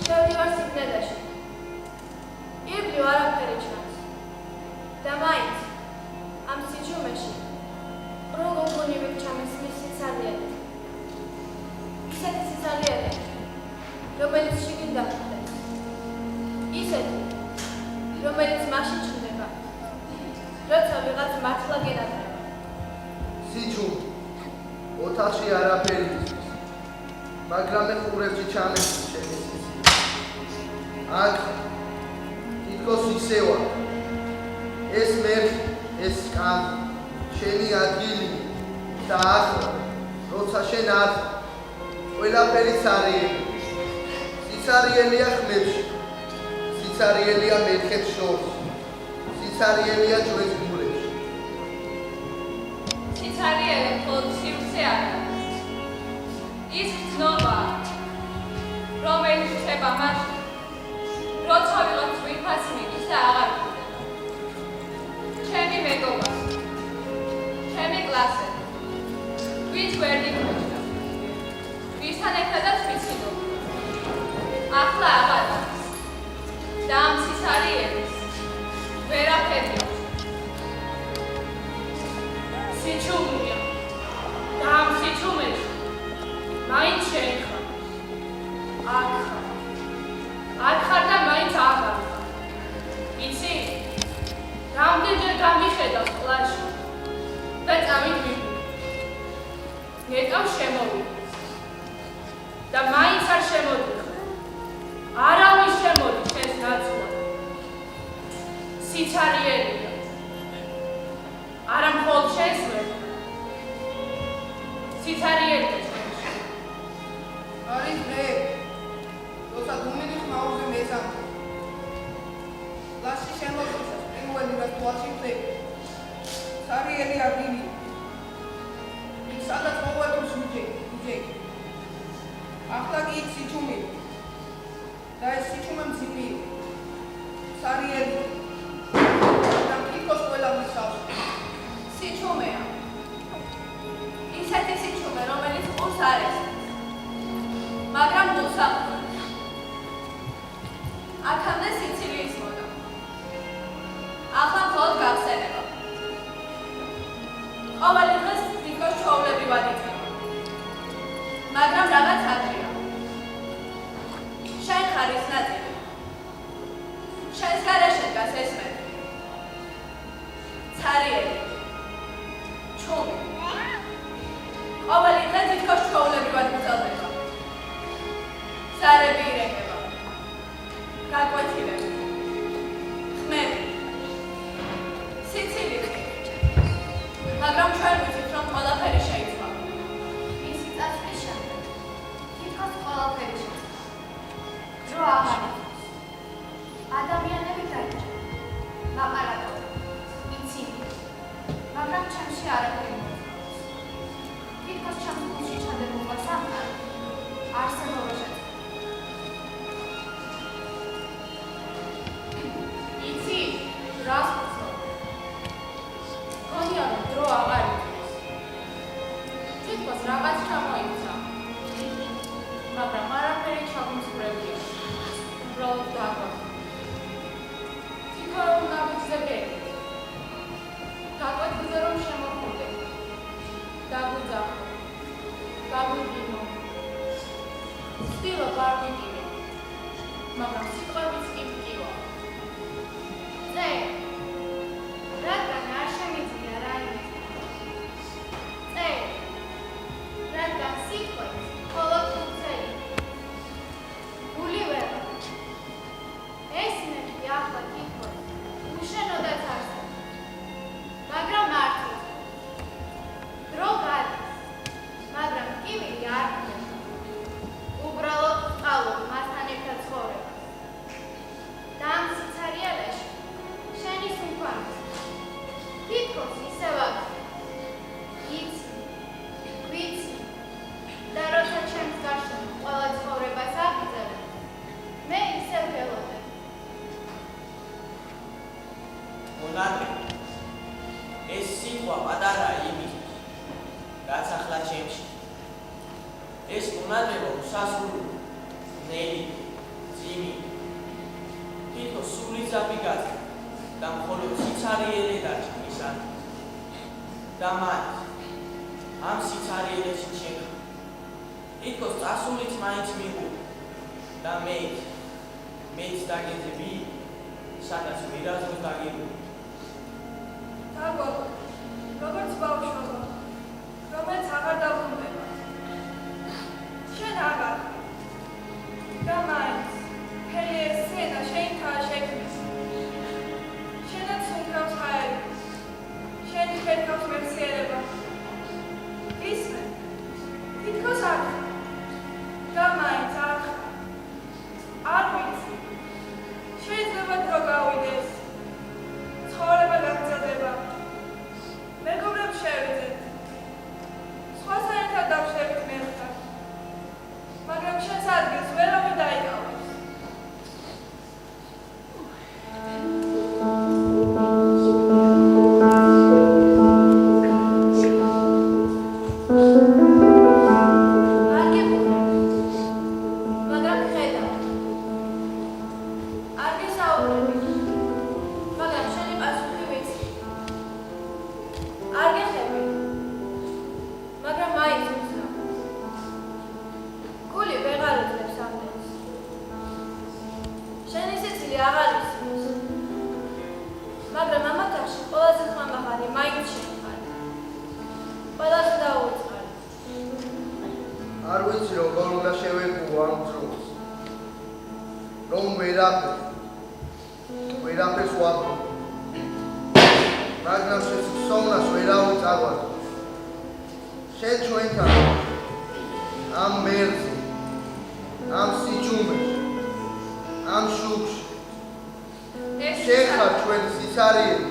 შევდივარ სიგნედაში. ირგვლივ არაფერი ჩანს. და მაინც ამ სიჩუმეში პროგოგონივით ჩამესმის სიცარიელით. ისეთი სიცარიელი, რომელიც შიგნით დახვდეს. ისეთი, რომელიც მაშინ ჩნდება, როცა ვიღაც მართლა გენატრება. სიჩუმე, ოთახში არაფერი იცის, მაგრამ მეხურებში ჩამესმის შენი სიცი. აქ თითქოს ისევა, ეს მერხი, ეს სკანდი, შენი ადგილი და ახლა, როცა შენ არ ყველაფერი სარიელი. სიცარიელია ხმებში, სიცარიელია მერხებს შორის, სიცარიელია ჩვენს გულებში. სიცარიელი მხოლოდ სივრცე არ არის. ის გრძნობა, რომელიც ხდება მაშინ, როცა ვიღაც ვირფას მიდის და აღარ გვხვდება. ჩემი მეგობარი, ჩემი კლასელი, ვინც გვერდი გვეჭდა, ვისთან ერთადაც ვიცინობ, ახლა აღარ არის. და ამ სიცარიელის ვერაფერი აქვს. სიჩუმეა და ამ სიჩუმეში მაინც შენ ხარ. არ ხარ და მაინც აღარ ხარ. იცი? რამდენჯერ გამიხედავ კლასში და წავიდვი. ნეტავ შემოვიდა და მაინც არ შემოდიხარ. არავის შემოდი შენს ნაცვლად. სიცარიელია. არა მხოლოდ შენს ვერ. სიცარიელია შენში. არის მე. როცა გუმიდის მაუზე მეზამთე. კლასში შემოგვიწყეს პირველი რაც კლასში ხდება. სარიელი ადგილი. ის სადაც მოგვეთოს უჯე. ახლა კი სიჩუმე. და ეს სიჩუმე მძიმეა. სარიელი. და თითქოს ყველა მისავს. სიჩუმეა. ისეთი სიჩუმე, რომელიც ყურს არ ესმის, მაგრამ გულს აყრდნობს. აქამდე სიცილიის მოდა. ახლა მხოლოდ გახსენება. ყოველი დღეს თითქოს ჩვეულებრივად იქნება. მაგრამ რაღაც აჭრია. შენ ხარ ის ნაწილი. შენს გარეშე დგას ეს მე. ცარიელი. ჩუმი. ყოველი დღე თითქოს ჩვეულებრივად გრძელდება. ზარები ირექება. გაკვეთილები. ხმები. სიცილით. მაგრამ ჩვენ ვიცით, რომ ყველაფერი შეიძლება. ისი წასვლის შემდეგ თითქოს ყველაფერი შეიძლება. დრო აღარ იყოს. ადამიანები დაიჭრა. ლაპარაკობენ. იცინი. მაგრამ ჩემში არაფერი მოძრაობს. თითქოს ჩემს გულში ჩადებულმა სამყარო არსებობა შეწყდა. იცი, რას ვცნობ? გონია რომ დრო აღარ იქნება. თითქოს რაღაც ჩამოიცა. მაგრამ არაფერი ჩაგუმსხვრებია. უბრალოდ დაგვაქვს. თითქოს რომ გავიგზავნე. გაკვეთილზე რომ შემოხვიდე. დაგვიძახო. გაგვიგინო. ვცდილობ არ ვიგინო. მაგრამ სიტყვებიც კი მკივა. ზე, რადგან არ შემიძლია რაიმე. ზე, რადგან სიტყვებს მხოლოდ უცელი. გული ვერ. ეს მერხი ახლა თითქოს უშენოდაც არსებობს. მაგრამ მართლა. დრო გადის, მაგრამ ტკივილი არ ხდება. უბრალოდ სწავლობ მასთან ერთად ცხოვრებას. და ამ სიცარიელეში შენი სუნთქვამის თითქოს ისევ აქ. იცი, ვიცი, და როცა ჩემს გარშემო ყველა ცხოვრებას აგრძელებ, მე ისევ ველოდებ. მონადირე, ეს სიტყვა პატარაა იმისთვის, რაც ახლა ჩემში. ეს მონადირე უსასრულო, ნელი, ძაფი გაწყდა და მხოლოდ სიცარიელე დარჩა მის ადგილზე. და მაინც ამ სიცარიელეში შეგა. თითქოს წასულიც მაინც მიყურა და მეც დაგეძები, სადაც ვერასდროს დაგებულა. დაგვაქვს, როგორც ბავშვობა, რომელიც აღარ დაბრუნდება. შენ აღარ. და მაინც, მთელი ეს სცენა შენითაა შექმნის. შენაც უნდავს ჰაერი. შენ ფერქავს მეხსიერება. ისმე, თითქოს არ. და მაინც არ. არ ვიცი. შეიძლება დრო გავიდეს. ცხოვრება გაგრძელდება. მეგობრებს შევიძეთ. სხვასთან ერთად დავშლებით მეხსად. მაგრამ შენს ადგილს ვერავინ დაიკავებს. არ ვიცი როგორ უნდა შევეგუო ამ დროს, რომ ვერაფერს ვაბრო, მაგრამ შესწავლას ვერავინ წაგვარდოს. შენ ჩვენთან ამ მერზე, ამ სიჩუმეში, ამ შუქში, შენ ხარ ჩვენი სიცარიელი,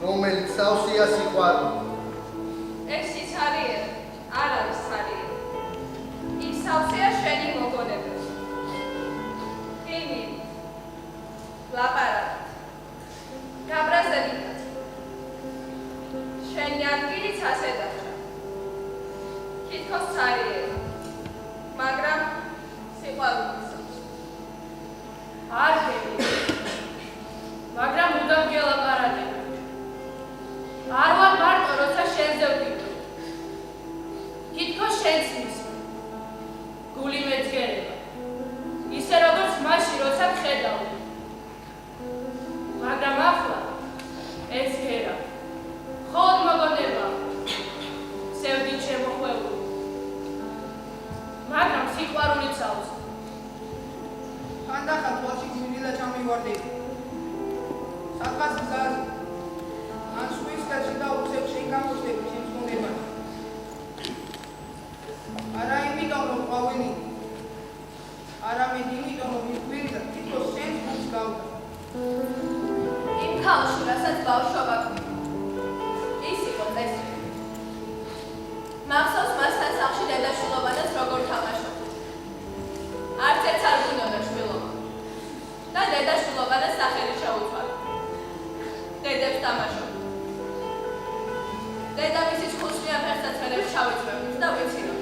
რომელიც სავსეა სიყვარული. ეს სიცარიელი არ არის ცარიელი. ის სავსეა შენი მოგონება. იმით, ლაპარაკით, გაბრაზებითაც. შენი ადგილიც ასე დარჩა. თითქოს ცარიელი, მაგრამ სიყვარულისას. არ გები, მაგრამ მუდამ გელაპარაკებ. არ ვარ მარტო, როცა შენზე ვდივდო. თითქოს შენც მისმე. გული მეძგერება. ისე როგორც მაშინ, როცა გხედავდი. მაგრამ ახლა ეს გერა. მხოლოდ მოგონება. სევდით შემოხვეული. მაგრამ სიყვარულიც აქვს. ხანდახან თვალში გვინდა ჩამივარდები. სადღაც გზაზე. ან სვისკაში დაუცებ შენ გამოჩდები შენს მონებაში. არა იმიტომ, რომ ყვავენი. არამედ იმიტომ, რომ ის გვერდად თითქოს შენს გულს გავდა. იმ ქალში, რასაც ბავშვობა ქმნიდა. ის იყო წესრიგი. მახსოვს მასთან სახლში დედაშვილობანაც როგორ თამაშობდა. არც ერთს არ გვინდოდა შვილობა. და დედაშვილობანაც სახელი შეუწყალო. დედებს თამაშობდა. დედამისის ხუსნიან ფერსაცმელებს ჩავიწვევდით და ვიცინოთ.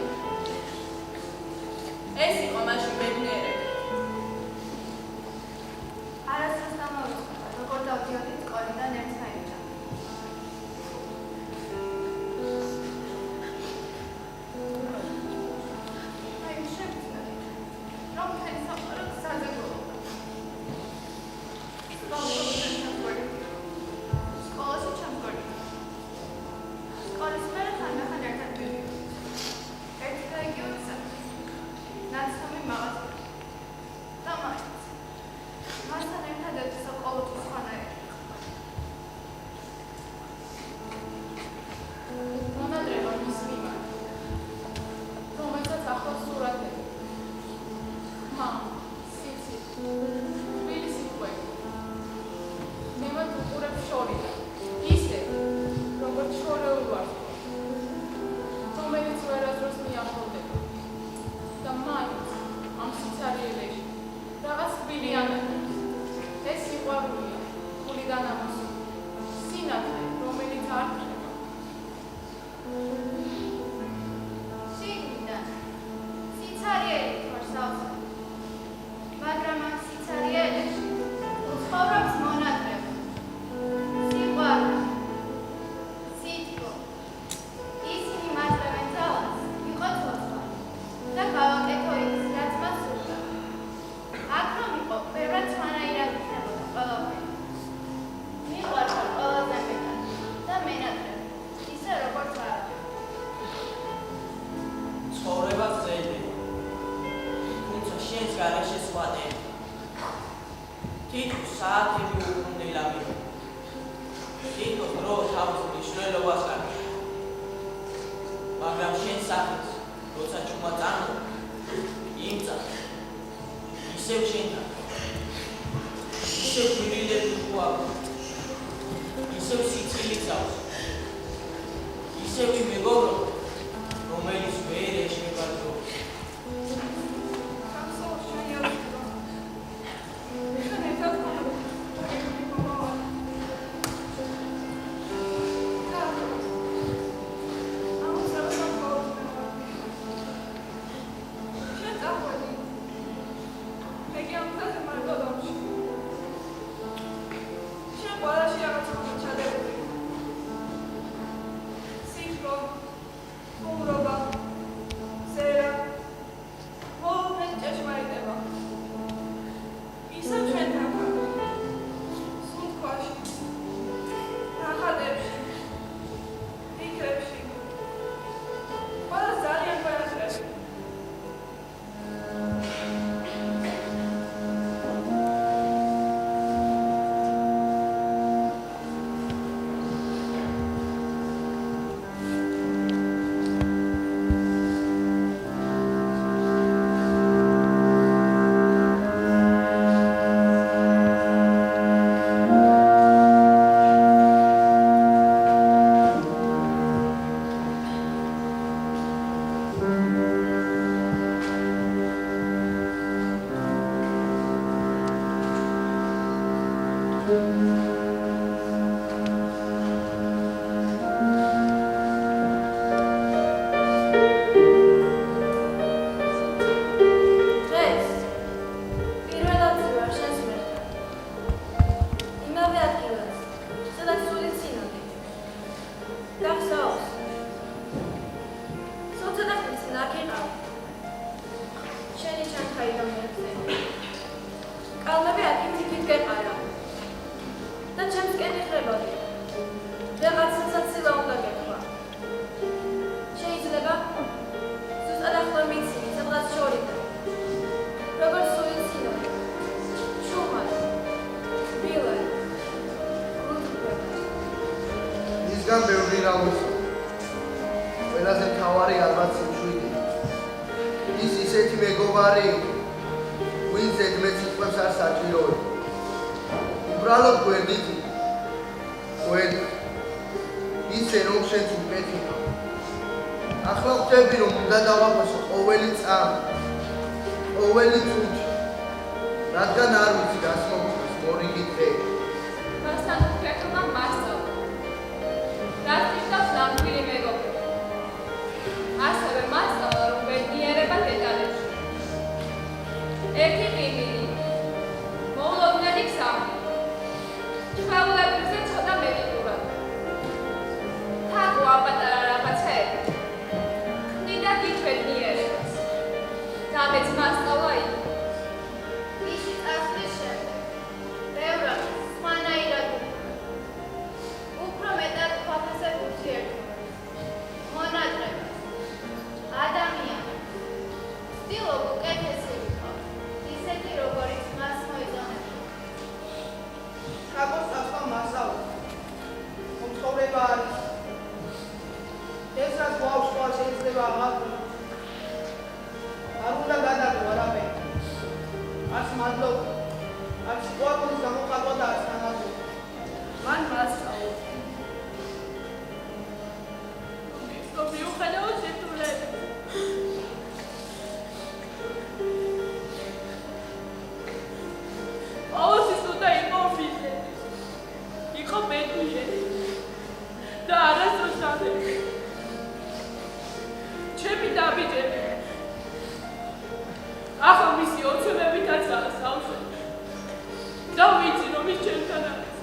ეს იყო მაშინ ბედნიერება. არასდროს დამოვიწყდა, როგორ დავდიოდით სკოლიდან ერთმანეთთან. აი, შევწევი, რომ მთელი საყორო გზაზე გულობდა. სკოლაში ჩამგვარდი. სკოლის მერე ხანდახან ერთად მივიდით. ერთი და იგივე გზა. ნაცნობი მაღაზია. და მაინც. მასთან ერთადაც საყოველთაო ხანაა. მონადრევა მის მიმართ, რომელსაც ახლა სურათები. ხმა, სიცი, თბილისი ყვები. მე მათ უყურებ შორიდან, ისე, როგორც შორეულ ვარსკვლავს, რომელიც ვერასდროს მიახლოვდება. და მაინც ამ სიცარიელეში რაღაც თბილიანად. ეს სიყვარულია, გულიდან ამოსული, სინათლე, რომელიც არ ხრება. შიგნიდან სიცარიელი ხარ სავსე. მაგრამ ამ სიცარიელეში უცხოვრო სახლებში არ შესვადები. თითქოს საათები უბრუნდელა მივიდა. თითქოს დრო თავის მნიშვნელობას კარგია. მაგრამ შენ სახეს, როცა ჩუმად წამოვა, იმ წამს ისევ შენთან, ისევ გვირილები უყვავდა, ისევ სიცილი წავს, ისევ მეგობრობა, რომელიც ვერ ეშება დროს. ბევრი რამის ყველაზე მთავარი ალბათ სიმშვიდე. ის ისეთი მეგობარი, ვინც ზედმეტ სიტყვებს არ საჭიროებს. უბრალოდ გვერდით გვერდ ისე რომ შენც უკეთია. ახლა ხვდები რომ უნდა დავაფასო ყოველი წამი, ყოველი წუთი, რადგან არ ვიცი რას მოგწონს მორიგი დღე. მასთან ურთიერთობა მასწავლა. დასწრებს ნამდვილი მეგობრობა. ასევე მასწავლა რომ ბედნიერება დეტალებში. ერთი ყიმილი, მოულოდნელი გზავრი. ჩვეულებრივზე ცოტა მედიკურად. თაგვა პატარა რაღაცეები. ქმნიდა დიდ ბედნიერებას. დამეც მასწავლა იქ. ისი წასვლის შემდეგ ბევრად სხვანაირად უფრო მეტად გვაფასებ ურთიერთობას, მონატრებას, ადამიანს. ვცდილობ უკეთესი ვიყო, ისეთი როგორიც მას მოიწონებოდა. თაკოს წასვლა მასწავლა. მომცხოვრება არის. ეს რაც ბავშვს შეიძლება აღადგინოს. არ უნდა გადაგო არაფერი. არც მადლობა, არც სიყვარულის გამოხატვა და არც თანაზრობა. მან მასწავლა. მიუხედავად სირთულეების. ყოველთვის უნდა იყო მიზეზი. იყო ბედნიერი და არასდროს დაბეჭდი. ჩემი დაბიჯები ახლა მისი ოცნებითაც ასავსე და ვიცი რომ ის ჩემთან არის.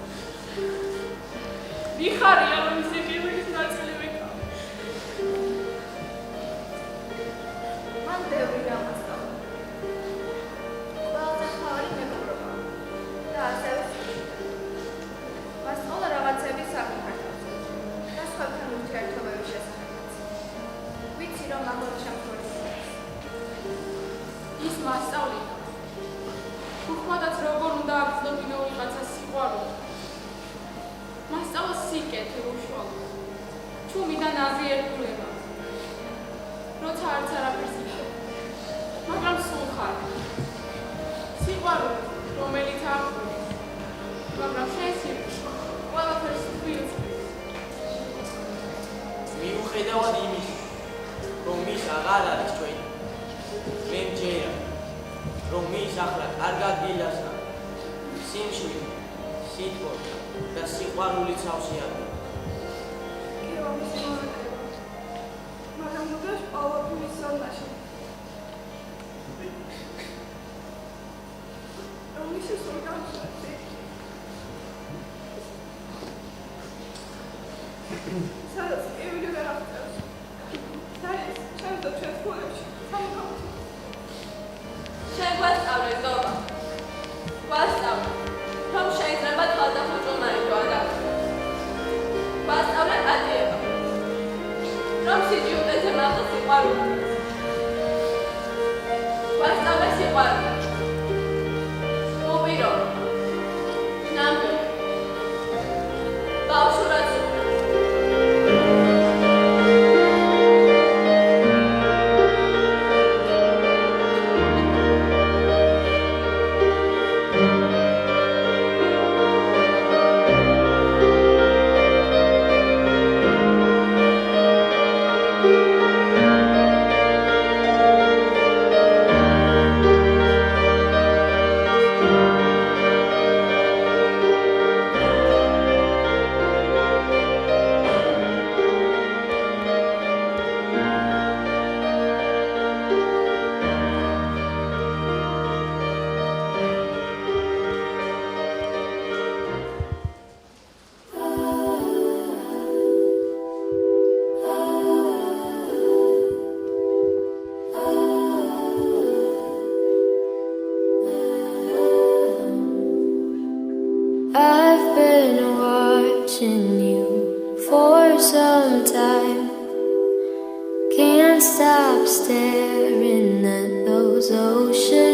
მიხარია რომ ის გიმის ნაწილი ვიყავ. მან ბევრი გამოსწავლა. ყველაზე მთავარი მეგობრობა და ასევე მასწავლა რაღაცების საკუთრებას და სხვებთან ურთიერთობების შესახებაც. ვიცი რომ აღარ შემთხვევით ის მასწავლიდა დააგრძნობინო ვიღაცა სიყვარული. მასწავლა სიკეთე უშუალოდ. ჩუმიდან აზიერთულება. როცა არც არაფერს იცი. მაგრამ სულ ხარ. სიყვარული, რომელიც აღკვრის. მაგრამ შენ სიყვარული ყველაფერს თბილს. მიუხედავად იმის, რომ მის აღარ არის ჩვენი, მე მჯერა, რომ მის ახლა კარგ ადგილასა სიმშვიდე, სითბო და სიყვარული ცავსი ადგილი. მაგრამ ნუ ყოველთვის სონაში. რომის სულგანში. სადაც ევილი ვერ აღწევს. საერთოდ ჩემს ფულებში სამგავში. შენ გვასწავლე ზომა. გვასწავლე, რომ შეიძლება თავდახუჭულმარითო ადამიანი. გვასწავლე პატიება. რომ სიჯიუტეზე მაღლა სიყვარული. გვასწავლე სიყვარული. უპირო. ნამდვილი. ბავშვურად I've been watching you for some time. Can't stop staring at those oceans.